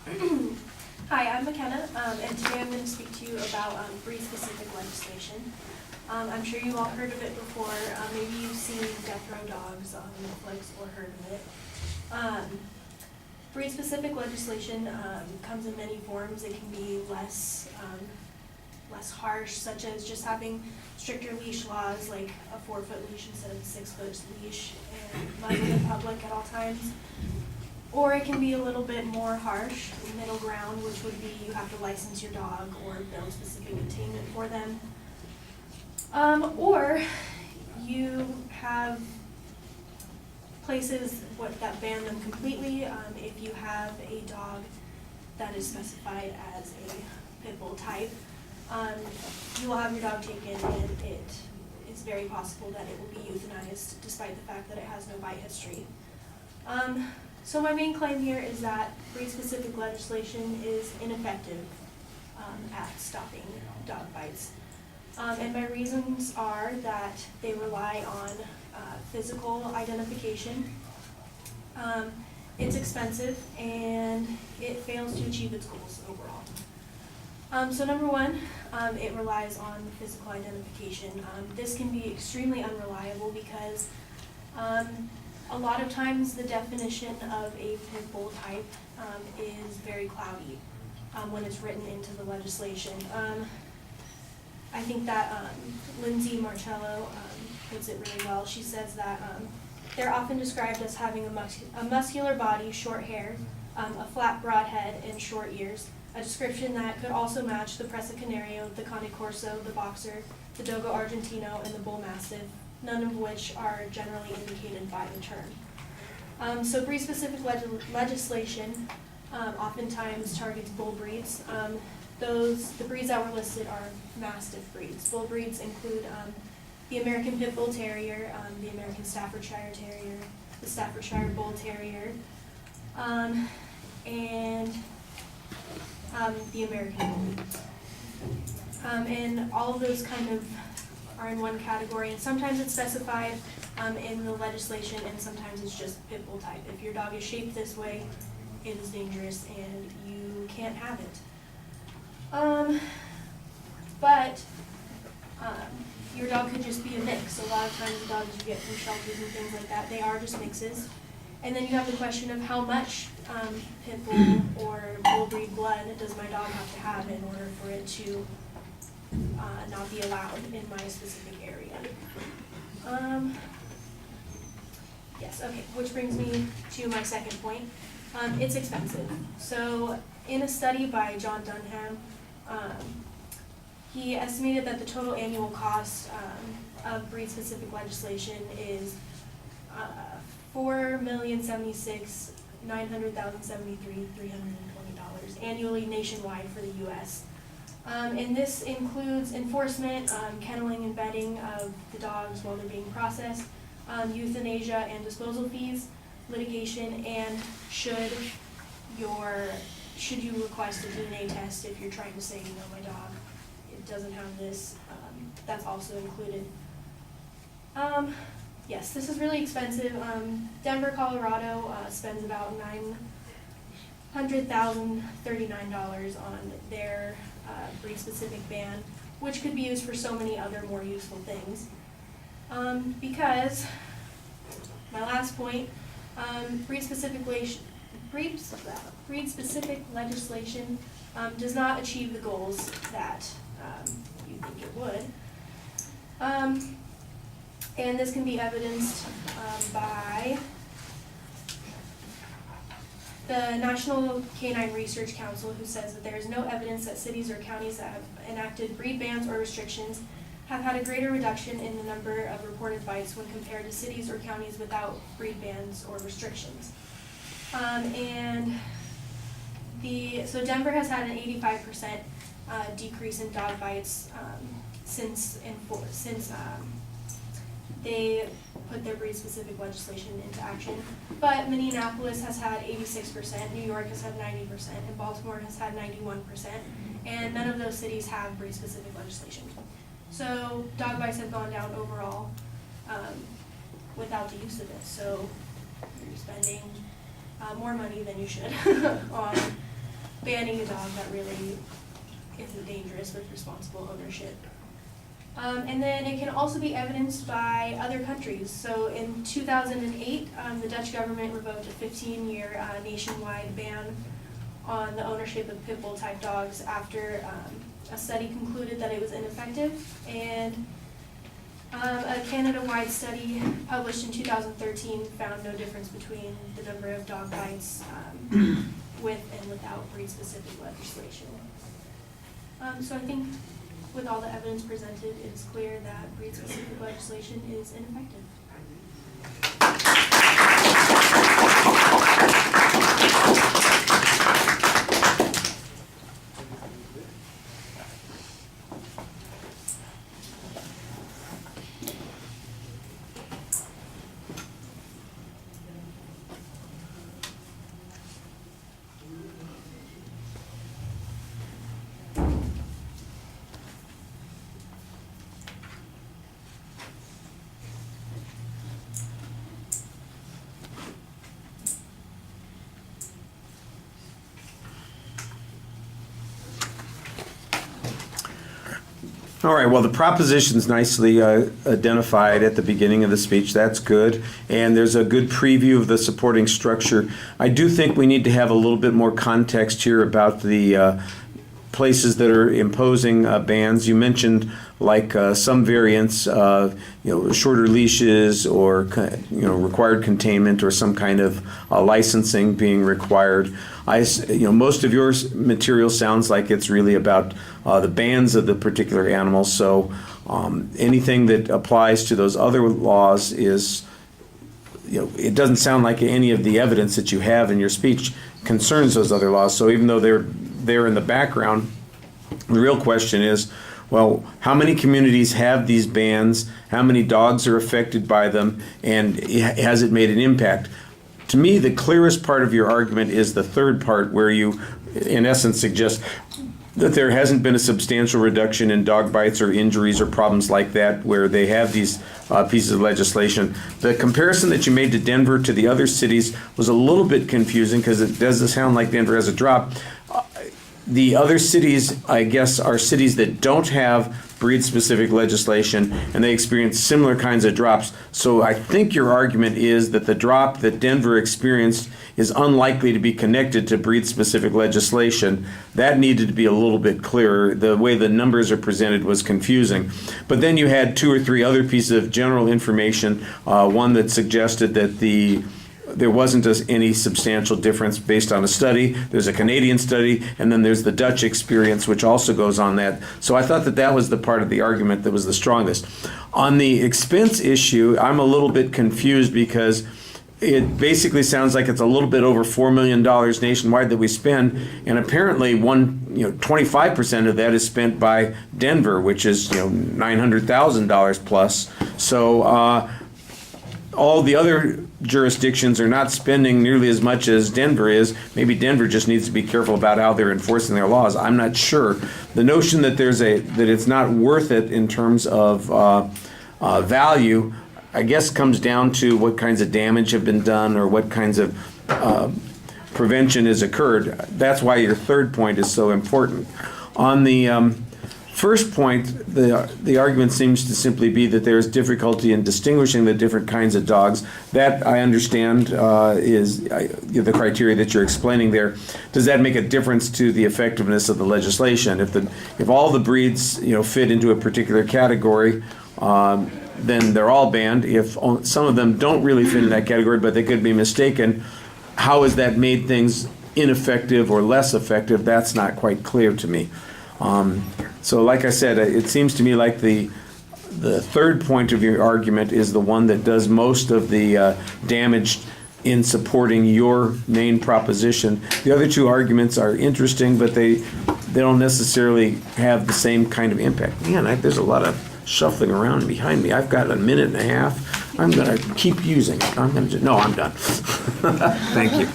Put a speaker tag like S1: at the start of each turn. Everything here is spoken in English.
S1: Hi, I'm McKenna, and today I'm going to speak to you about breed-specific legislation. I'm sure you've all heard of it before. Maybe you've seen Death Row Dogs on Netflix or heard of it. Breed-specific legislation comes in many forms. It can be less harsh, such as just having stricter leash laws, like a 4-foot leash instead of a 6-foot leash, and muzzled in public at all times. Or it can be a little bit more harsh, middle ground, which would be you have to license your dog or build specific containment for them. Or you have places that ban them completely. If you have a dog that is specified as a pit bull type, you will have your dog taken, and it is very possible that it will be euthanized despite the fact that it has no bite history. So my main claim here is that breed-specific legislation is ineffective at stopping dog bites. And my reasons are that they rely on physical identification, it's expensive, and it fails to achieve its goals overall. So number one, it relies on physical identification. This can be extremely unreliable because a lot of times the definition of a pit bull type is very cloudy when it's written into the legislation. I think that Lindsay Marcello puts it really well. She says that they're often described as having a muscular body, short hair, a flat broad head, and short ears, a description that could also match the Presa Canario, the Cane Corso, the Boxer, the Dogo Argentino, and the Bull Mastiff, none of which are generally indicated by the term. So breed-specific legislation oftentimes targets bull breeds. The breeds that were listed are Mastiff breeds. Bull breeds include the American Pit Bull Terrier, the American Staffordshire Terrier, the Staffordshire Bull Terrier, and the American Bully. And all of those kind of are in one category, and sometimes it's specified in the legislation, and sometimes it's just pit bull type. If your dog is shaped this way, it is dangerous, and you can't have it. But your dog could just be a mix. A lot of times the dogs you get from shelters and things like that, they are just mixes. And then you have the question of how much pit bull or bull breed blood does my dog have to have in order for it to not be allowed in my specific area. Yes, okay, which brings me to my second point. It's expensive. So in a study by John Dunham, he estimated that the total annual cost of breed-specific legislation is $4,076,900,073,320 annually nationwide for the U.S. And this includes enforcement, kenneling and bedding of the dogs while they're being processed, euthanasia and disposal fees, litigation, and should you request a DNA test if you're trying to say, my dog, it doesn't have this, that's also included. Yes, this is really expensive. Denver, Colorado spends about $900,039 on their breed-specific ban, which could be used for so many other more useful things. Because, my last point, breed-specific legislation does not achieve the goals that you think it would. And this can be evidenced by the National Canine Research Council, who says that there is no evidence that cities or counties that have enacted breed bans or restrictions have had a greater reduction in the number of reported bites when compared to cities or counties without breed bans or restrictions. So Denver has had an 85% decrease in dog bites since they put their breed-specific legislation into action. But Minneapolis has had 86%, New York has had 90%, and Baltimore has had 91%, and none of those cities have breed-specific legislation. So dog bites have gone down overall without the use of it. So you're spending more money than you should on banning a dog that really isn't dangerous with responsible ownership. And then it can also be evidenced by other countries. So in 2008, the Dutch government revoked a 15-year nationwide ban on the ownership of pit bull type dogs after a study concluded that it was ineffective. And a Canada-wide study published in 2013 found no difference between the number of dog bites with and without breed-specific legislation. So I think with all the evidence presented, it's clear that breed-specific legislation is ineffective.
S2: All right, well, the proposition's nicely identified at the beginning of the speech. That's good. And there's a good preview of the supporting structure. I do think we need to have a little bit more context here about the places that are imposing bans. You mentioned like some variants, shorter leashes or required containment or some kind of licensing being required. Most of your material sounds like it's really about the bans of the particular animals. So anything that applies to those other laws is, it doesn't sound like any of the evidence that you have in your speech concerns those other laws. So even though they're in the background, the real question is, well, how many communities have these bans? How many dogs are affected by them? And has it made an impact? To me, the clearest part of your argument is the third part, where you, in essence, suggest that there hasn't been a substantial reduction in dog bites or injuries or problems like that where they have these pieces of legislation. The comparison that you made to Denver to the other cities was a little bit confusing because it does sound like Denver has a drop. The other cities, I guess, are cities that don't have breed-specific legislation, and they experience similar kinds of drops. So I think your argument is that the drop that Denver experienced is unlikely to be connected to breed-specific legislation. That needed to be a little bit clearer. The way the numbers are presented was confusing. But then you had two or three other pieces of general information, one that suggested that there wasn't any substantial difference based on a study. There's a Canadian study, and then there's the Dutch experience, which also goes on that. So I thought that was the part of the argument that was the strongest. On the expense issue, I'm a little bit confused because it basically sounds like it's a little bit over $4 million nationwide that we spend, and apparently 25% of that is spent by Denver, which is $900,000 plus. So all the other jurisdictions are not spending nearly as much as Denver is. Maybe Denver just needs to be careful about how they're enforcing their laws. I'm not sure. The notion that that it's not worth it in terms of value, I guess, comes down to what kinds of damage have been done or what kinds of prevention has occurred. That's why your third point is so important. On the first point, the argument seems to simply be that there's difficulty in distinguishing the different kinds of dogs. That, I understand, is the criteria that you're explaining there. Does that make a difference to the effectiveness of the legislation? If all the breeds fit into a particular category, then they're all banned. If some of them don't really fit in that category, but they could be mistaken, how has that made things ineffective or less effective? That's not quite clear to me. So like I said, it seems to me like the third point of your argument is the one that does most of the damage in supporting your main proposition. The other two arguments are interesting, but they don't necessarily have the same kind of impact. Man, there's a lot of shuffling around behind me. I've got a minute and a half. I'm going to keep using it. No, I'm done. Thank you.